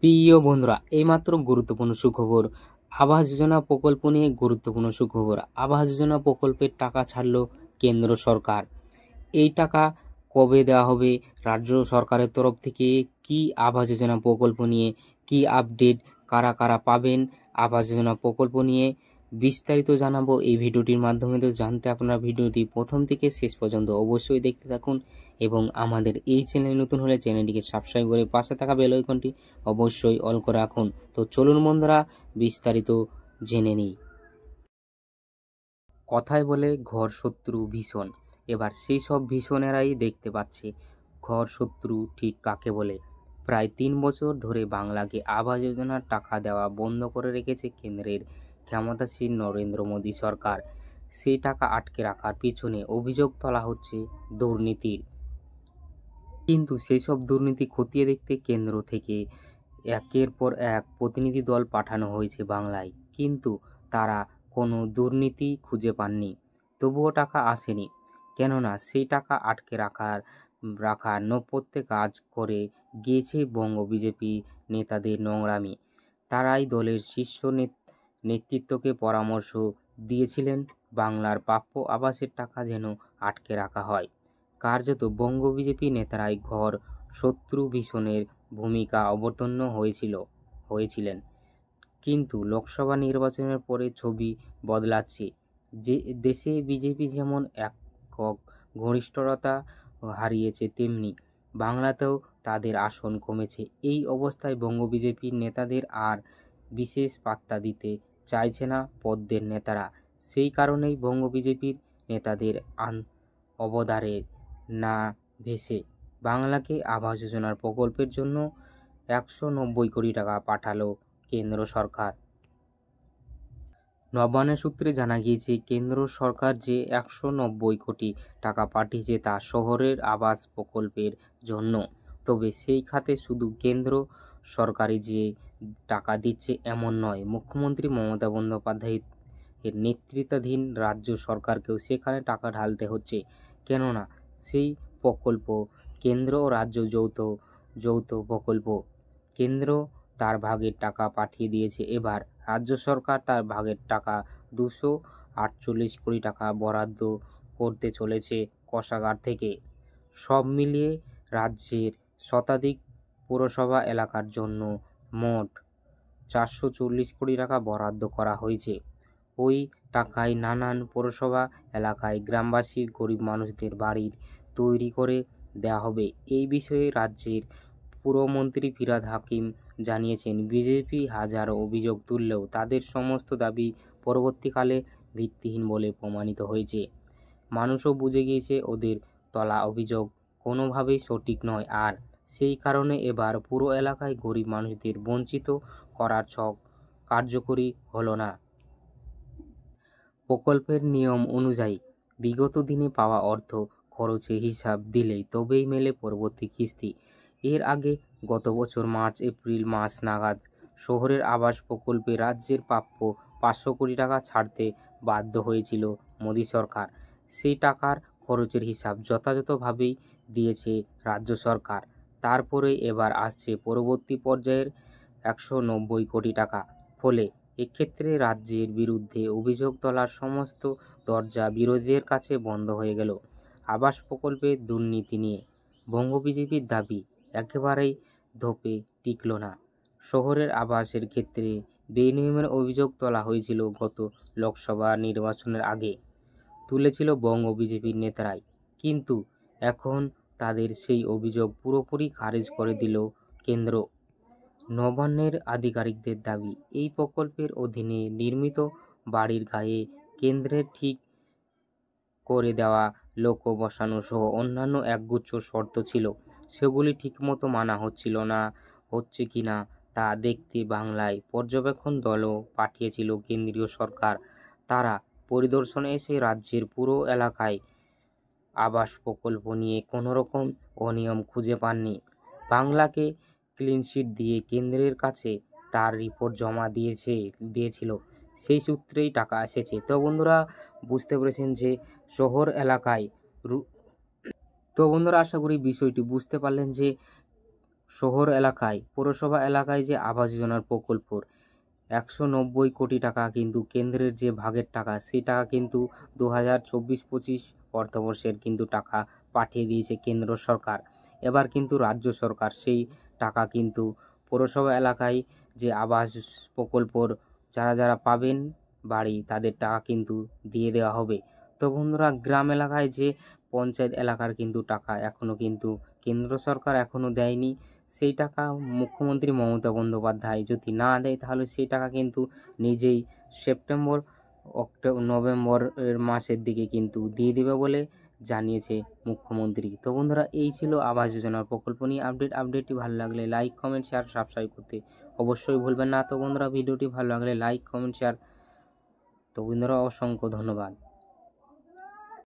প্রিয় বন্ধুরা, এইমাত্র গুরুত্বপূর্ণ সুখবর। আবাস যোজনা প্রকল্প নিয়ে গুরুত্বপূর্ণ সুখবর। আবাস যোজনা প্রকল্পের টাকা ছাড়লো কেন্দ্র সরকার। এই টাকা কবে দেওয়া হবে, রাজ্য সরকারের তরফ থেকে কি আবাস যোজনা প্রকল্প নিয়ে কি আপডেট, কারা কারা পাবেন আবাস যোজনা প্রকল্প নিয়ে বিস্তারিত জানাবো এই ভিডিওটির মাধ্যমে। তো জানতে আপনারা ভিডিওটি প্রথম থেকে শেষ পর্যন্ত অবশ্যই দেখতে থাকুন এবং আমাদের এই চ্যানেলে নতুন হলে চ্যানেলটিকে সাবস্ক্রাইব করে পাশে থাকা বেল আইকনটি অবশ্যই অল করে রাখুন। তো চলুন বন্ধুরা, বিস্তারিত জেনে নিই। কথায় বলে ঘর শত্রু ভীষণ, এবার সেই সব ভীষণেরাই দেখতে পাচ্ছে ঘর শত্রু ঠিক কাকে বলে। প্রায় 3 বছর ধরে বাংলাকে আবাস যোজনার টাকা দেওয়া বন্ধ করে রেখেছে কেন্দ্রের ক্ষমতাসীন নরেন্দ্র মোদী সরকার। সেই টাকা আটকে রাখার পিছনে অভিযোগ তোলা হচ্ছে দুর্নীতির। কিন্তু সেই সব দুর্নীতি খতিয়ে দেখতে কেন্দ্র থেকে একের পর এক প্রতিনিধি দল পাঠানো হয়েছে বাংলায়, কিন্তু তারা কোনো দুর্নীতি খুঁজে পাননি। তবুও টাকা আসেনি, কেননা সেই টাকা আটকে রাখার নৈপথ্যে কাজ করে গিয়েছে বঙ্গ বিজেপি নেতাদের নোংরামি। তারাই দলের শীর্ষ নেতৃত্বকে পরামর্শ দিয়েছিলেন বাংলার প্রাপ্য আবাসের টাকা যেন আটকে রাখা হয়। কার্যত বঙ্গ বিজেপি নেতারাই ঘর শত্রু ভীষণের ভূমিকা অবতীর্ণ হয়েছিলেন। কিন্তু লোকসভা নির্বাচনের পরে ছবি বদলাচ্ছে। যে দেশে বিজেপি যেমন একক ঘনিষ্ঠতা হারিয়েছে, তেমনি বাংলাতেও তাদের আসন কমেছে। এই অবস্থায় বঙ্গ বিজেপির নেতাদের আর বিশেষ পাত্তা দিতে চাইছে না পদ্মের নেতারা। সেই কারণেই বঙ্গ বিজেপির নেতাদের অবদারে না ভেসে বাংলাকে আবাস যোজনার প্রকল্পের জন্য 190 কোটি টাকা পাঠালো কেন্দ্র সরকার। নবান্নের সূত্রে জানা গিয়েছে, কেন্দ্র সরকার যে 190 কোটি টাকা পাঠিয়েছে তা শহরের আবাস প্রকল্পের জন্য। তবে সেই খাতে শুধু কেন্দ্র সরকারই যে টাকা দিচ্ছে এমন নয়, মুখ্যমন্ত্রী মমতা বন্দ্যোপাধ্যায়ের নেতৃত্বাধীন রাজ্য সরকারকেও সেখানে টাকা ঢালতে হচ্ছে। কেননা সেই প্রকল্প কেন্দ্র ও রাজ্য যৌথ প্রকল্প। কেন্দ্র তার ভাগের টাকা পাঠিয়ে দিয়েছে, এবার রাজ্য সরকার তার ভাগের টাকা 248 কোটি টাকা বরাদ্দ করতে চলেছে কোষাগার থেকে। সব মিলিয়ে রাজ্যের শতাধিক পুরসভা এলাকার জন্য মোট 440 কোটি টাকা বরাদ্দ করা হয়েছে। ওই টাকায় নানান পৌরসভা এলাকায় গ্রামবাসীর গরিব মানুষদের বাড়ি তৈরি করে দেওয়া হবে। এই বিষয়ে রাজ্যের পুরমন্ত্রী ফিরহাদ হাকিম জানিয়েছেন, বিজেপি হাজারো অভিযোগ তুললেও তাদের সমস্ত দাবি পরবর্তীকালে ভিত্তিহীন বলে প্রমাণিত হয়েছে। মানুষও বুঝে গিয়েছে ওদের তোলা অভিযোগ কোনোভাবেই সঠিক নয়, আর সেই কারণে এবার পুরো এলাকায় গরিব মানুষদের বঞ্চিত করার ছক কার্যকরী হলো না। প্রকল্পের নিয়ম অনুযায়ী বিগত দিনে পাওয়া অর্থ খরচের হিসাব দিলেই তবেই মেলে পরবর্তী কিস্তি। এর আগে গত বছর মার্চ এপ্রিল মাস নাগাদ শহরের আবাস প্রকল্পে রাজ্যের প্রাপ্য 500 কোটি টাকা ছাড়তে বাধ্য হয়েছিল মোদী সরকার। সেই টাকার খরচের হিসাব যথাযথভাবেই দিয়েছে রাজ্য সরকার। তারপরে এবার আসছে পরবর্তী পর্যায়ের 190 কোটি টাকা। ফলে এক্ষেত্রে রাজ্যের বিরুদ্ধে অভিযোগ তোলার সমস্ত দরজা বিরোধীদের কাছে বন্ধ হয়ে গেল। আবাস প্রকল্পের দুর্নীতি নিয়ে বঙ্গ বিজেপির দাবি একেবারেই ধোপে টিকল না। শহরের আবাসের ক্ষেত্রে বেনিয়মের অভিযোগ তোলা হয়েছিল গত লোকসভা নির্বাচনের আগে, তুলেছিল বঙ্গ বিজেপির নেতারাই। কিন্তু এখন তাদের সেই অভিযোগ পুরোপুরি খারিজ করে দিল কেন্দ্র। নবান্নের আধিকারিকদের দাবি, এই প্রকল্পের অধীনে নির্মিত বাড়ির গায়ে কেন্দ্রের ঠিক করে দেওয়া লোক বসানো সহ অন্যান্য একগুচ্ছ শর্ত ছিল। সেগুলি ঠিকমতো মানা হচ্ছে কিনা তা দেখতে বাংলায় পর্যবেক্ষণ দলও পাঠিয়েছিল কেন্দ্রীয় সরকার। তারা পরিদর্শনে এসে রাজ্যের পুরো এলাকায় আবাস প্রকল্প নিয়ে কোনোরকম অনিয়ম খুঁজে পাননি। বাংলাকে ক্লিনচিট দিয়ে কেন্দ্রের কাছে তার রিপোর্ট জমা দিয়েছিল। সেই সূত্রেই টাকা এসেছে। তো বন্ধুরা, বুঝতে পেরেছেন যে শহর এলাকায় আশা করি বিষয়টি বুঝতে পারলেন যে শহর এলাকায় পৌরসভা এলাকায় যে আবাস যোজনার প্রকল্পর 190 কোটি টাকা কিন্তু কেন্দ্রের যে ভাগের টাকা, সেই টাকা কিন্তু 2024-25 অর্থবর্ষের কিন্তু টাকা পাঠিয়ে দিয়েছে কেন্দ্র সরকার। এবার কিন্তু রাজ্য সরকার সেই টাকা কিন্তু পৌরসভা এলাকায় যে আবাস প্রকল্পর যারা পাবেন বাড়ি, তাদের টাকা কিন্তু দিয়ে দেওয়া হবে। তো বন্ধুরা, গ্রাম এলাকায় যে পঞ্চায়েত এলাকার কিন্তু টাকা এখনও কিন্তু কেন্দ্র সরকার এখনও দেয়নি। সেই টাকা মুখ্যমন্ত্রী মমতা বন্দ্যোপাধ্যায় যদি না দেয়, তাহলে সেই টাকা কিন্তু নিজেই সেপ্টেম্বর নভেম্বরের মাসের দিকে কিন্তু দিয়ে দেবে বলে জানিয়েছে মুখ্যমন্ত্রী। তো বন্ধুরা, এই ছিল আবাস যোজনার প্রকল্প নিয়ে আপডেটটি ভালো লাগলে লাইক, কমেন্ট, শেয়ার, সাবস্ক্রাইব করতে অবশ্যই ভুলবেন না। তো বন্ধুরা, ভিডিওটি ভালো লাগলে লাইক, কমেন্ট, শেয়ার। তো বন্ধুরা, অসংখ্য ধন্যবাদ।